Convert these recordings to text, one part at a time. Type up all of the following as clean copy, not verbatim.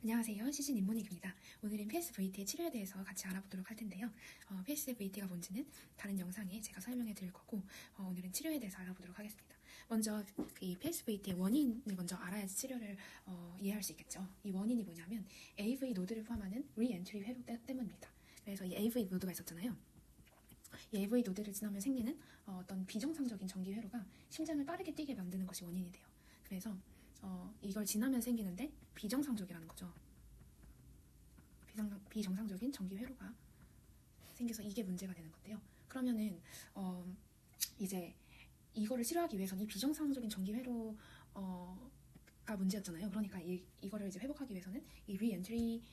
안녕하세요. 시즌 인모닉입니다. 오늘은 PSVT의 치료에 대해서 같이 알아보도록 할 텐데요. PSVT가 뭔지는 다른 영상에 제가 설명해 드릴 거고, 오늘은 치료에 대해서 알아보도록 하겠습니다. 먼저 이 PSVT의 원인을 먼저 알아야지 치료를 이해할 수 있겠죠. 이 원인이 뭐냐면 AV 노드를 포함하는 리엔트리 회로 때문입니다. 그래서 이 AV 노드가 있었잖아요. 이 AV 노드를 지나면 생기는 어떤 비정상적인 전기 회로가 심장을 빠르게 뛰게 만드는 것이 원인이 돼요. 그래서 이걸 지나면 생기는데 비정상적이라는 거죠. 비정상적인 전기 회로가 생겨서 이게 문제가 되는 건데요. 그러면은 이제 이거를 치료하기 위해서는 이 비정상적인 전기 회로가 문제였잖아요. 그러니까 이거를 이제 회복하기 위해서는 이 리엔트리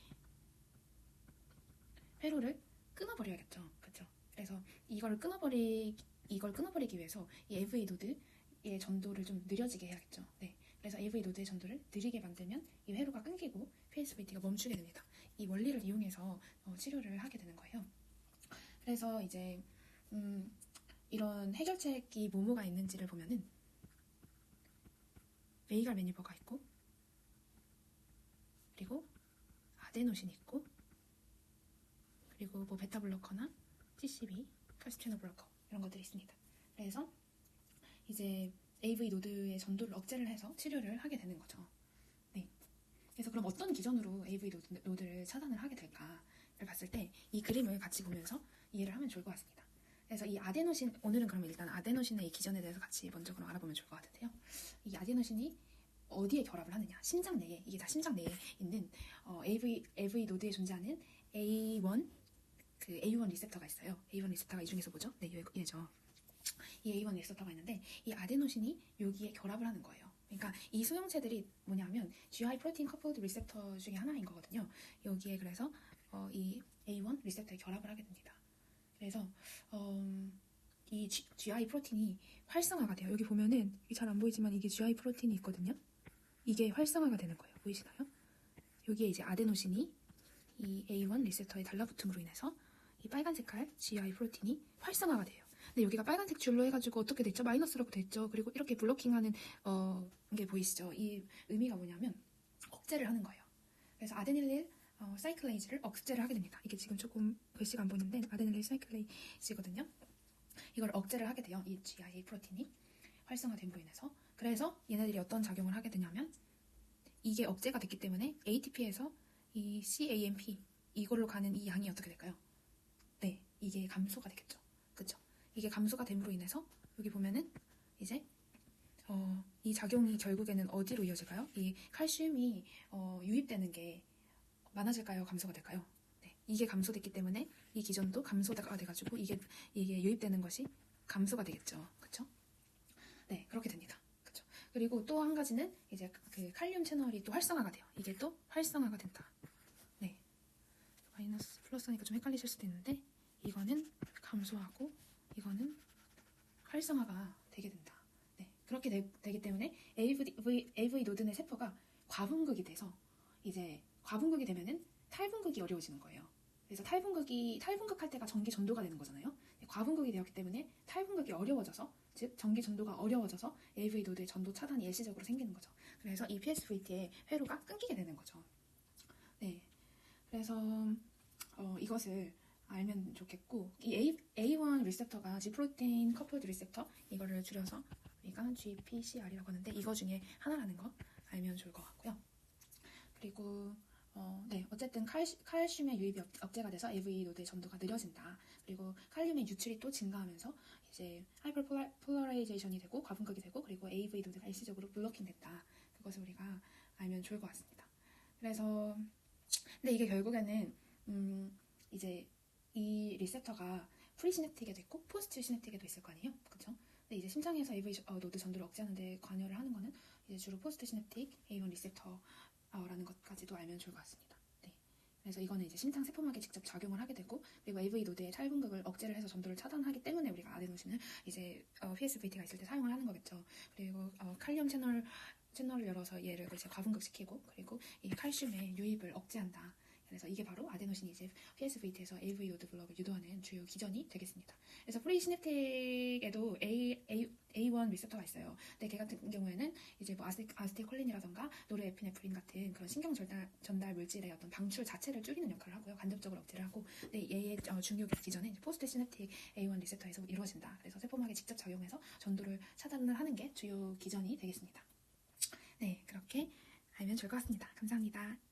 회로를 끊어버려야겠죠. 그렇죠? 그래서 이걸 끊어버리기 위해서 이 AV 노드의 전도를 좀 느려지게 해야겠죠. 네. 그래서 AV 노드의 전도를 느리게 만들면 이 회로가 끊기고 PSVT가 멈추게 됩니다. 이 원리를 이용해서 치료를 하게 되는 거예요. 그래서 이제 이런 해결책이 뭐뭐가 있는지를 보면은 베이갈 매니버가 있고, 그리고 아데노신이 있고, 그리고 뭐 베타 블로커나 TCB, 칼슘 채널 블로커 이런 것들이 있습니다. 그래서 이제 AV 노드의 전도를 억제를 해서 치료를 하게 되는 거죠. 네. 그래서 그럼 어떤 기전으로 AV 노드를 차단을 하게 될까를 봤을 때 이 그림을 같이 보면서 이해를 하면 좋을 것 같습니다. 그래서 이 아데노신, 오늘은 그러면 일단 아데노신의 이 기전에 대해서 같이 먼저 그럼 알아보면 좋을 것 같은데요. 이 아데노신이 어디에 결합을 하느냐? 심장 내에, 이게 다 심장 내에 있는 AV 노드에 존재하는 A1 리셉터가 있어요. A1 리셉터가 이 중에서 뭐죠? 네, 얘죠. 이 A1 리셉터가 있는데 이 아데노신이 여기에 결합을 하는 거예요. 그러니까 이 소형체들이 뭐냐면 GI 프로틴 커플드 리셉터 중에 하나인 거거든요. 여기에 그래서 이 A1 리셉터에 결합을 하게 됩니다. 그래서 이 GI 프로틴이 활성화가 돼요. 여기 보면은 이게 잘 안 보이지만 이게 GI 프로틴이 있거든요. 이게 활성화가 되는 거예요. 보이시나요? 여기에 이제 아데노신이 이 A1 리셉터에 달라붙음으로 인해서 이 빨간 색깔 GI 프로틴이 활성화가 돼요. 근데 여기가 빨간색 줄로 해가지고 어떻게 됐죠? 마이너스라고 됐죠. 그리고 이렇게 블로킹하는 게 보이시죠? 이 의미가 뭐냐면 억제를 하는 거예요. 그래서 아데닐릴 사이클레이즈를 억제를 하게 됩니다. 이게 지금 조금 글씨가 안 보이는데 아데닐릴 사이클레이즈거든요. 이걸 억제를 하게 돼요. 이 GI 프로틴이 활성화됨으로 인해서. 그래서 얘네들이 어떤 작용을 하게 되냐면 이게 억제가 됐기 때문에 ATP에서 이 CAMP 이걸로 가는 이 양이 어떻게 될까요? 네, 이게 감소가 되겠죠. 그쵸? 이게 감소가 됨으로 인해서 여기 보면은 이제 이 작용이 결국에는 어디로 이어질까요? 이 칼슘이 유입되는 게 많아질까요? 감소가 될까요? 네, 이게 감소됐기 때문에 이 기전도 감소가 돼가지고 이게 유입되는 것이 감소가 되겠죠. 그쵸? 네, 그렇게 됩니다. 그쵸? 그리고 또 한 가지는 이제 그 칼륨 채널이 또 활성화가 돼요. 이게 또 활성화가 된다. 네, 마이너스 플러스 하니까 좀 헷갈리실 수도 있는데 이거는 감소하고 이거는 활성화가 되게 된다. 네, 그렇게 되기 때문에 AV 노드 내 세포가 과분극이 돼서 이제 과분극이 되면은 탈분극이 어려워지는 거예요. 그래서 탈분극할 때가 전기 전도가 되는 거잖아요. 과분극이 되었기 때문에 탈분극이 어려워져서, 즉 전기 전도가 어려워져서 AV 노드의 전도 차단이 일시적으로 생기는 거죠. 그래서 이 PSVT의 회로가 끊기게 되는 거죠. 네, 그래서 이것을 알면 좋겠고, 이 A1 리셉터가 G 프로테인 커플드 리셉터, 이거를 줄여서 우리가 GPCR이라고 하는데 이거 중에 하나라는 거 알면 좋을 것 같고요. 그리고 네, 어쨌든 칼슘의 유입이 억제가 돼서 AV 노드의 전도가 느려진다. 그리고 칼륨의 유출이 또 증가하면서 이제 하이퍼폴라라이제이션이 되고 과분극이 되고, 그리고 AV 노드가 일시적으로 블로킹된다. 그것을 우리가 알면 좋을 것 같습니다. 그래서 근데 이게 결국에는 이제 이 리셉터가 프리시냅틱에도 있고 포스트 시냅틱에도 있을 거 아니에요? 그쵸? 근데 이제 심장에서 AV 노드 전도를 억제하는데 관여를 하는 거는 이제 주로 포스트 시냅틱 A1 리셉터라는 것까지도 알면 좋을 것 같습니다. 네. 그래서 이거는 이제 심장 세포막에 직접 작용을 하게 되고, 그리고 AV 노드의 탈분극을 억제를 해서 전도를 차단하기 때문에 우리가 아데노신을 이제 PSVT가 있을 때 사용을 하는 거겠죠. 그리고 칼륨 채널을 열어서 얘를 이제 과분극시키고, 그리고 이 칼슘의 유입을 억제한다. 그래서 이게 바로 아데노신이 이제 PSVT에서 AV 노드 블럭을 유도하는 주요 기전이 되겠습니다. 그래서 프리시냅틱에도 A1 리셉터가 있어요. 근데 걔 같은 경우에는 이제 뭐 아세틸콜린이라던가 노르에피네프린 같은 그런 신경 전달 물질의 어떤 방출 자체를 줄이는 역할을 하고요. 간접적으로 억제를 하고. 근데 얘의 중요 기전은 포스트 시냅틱 A1 리셉터에서 이루어진다. 그래서 세포막에 직접 작용해서 전도를 차단을 하는 게 주요 기전이 되겠습니다. 네, 그렇게 알면 좋을 것 같습니다. 감사합니다.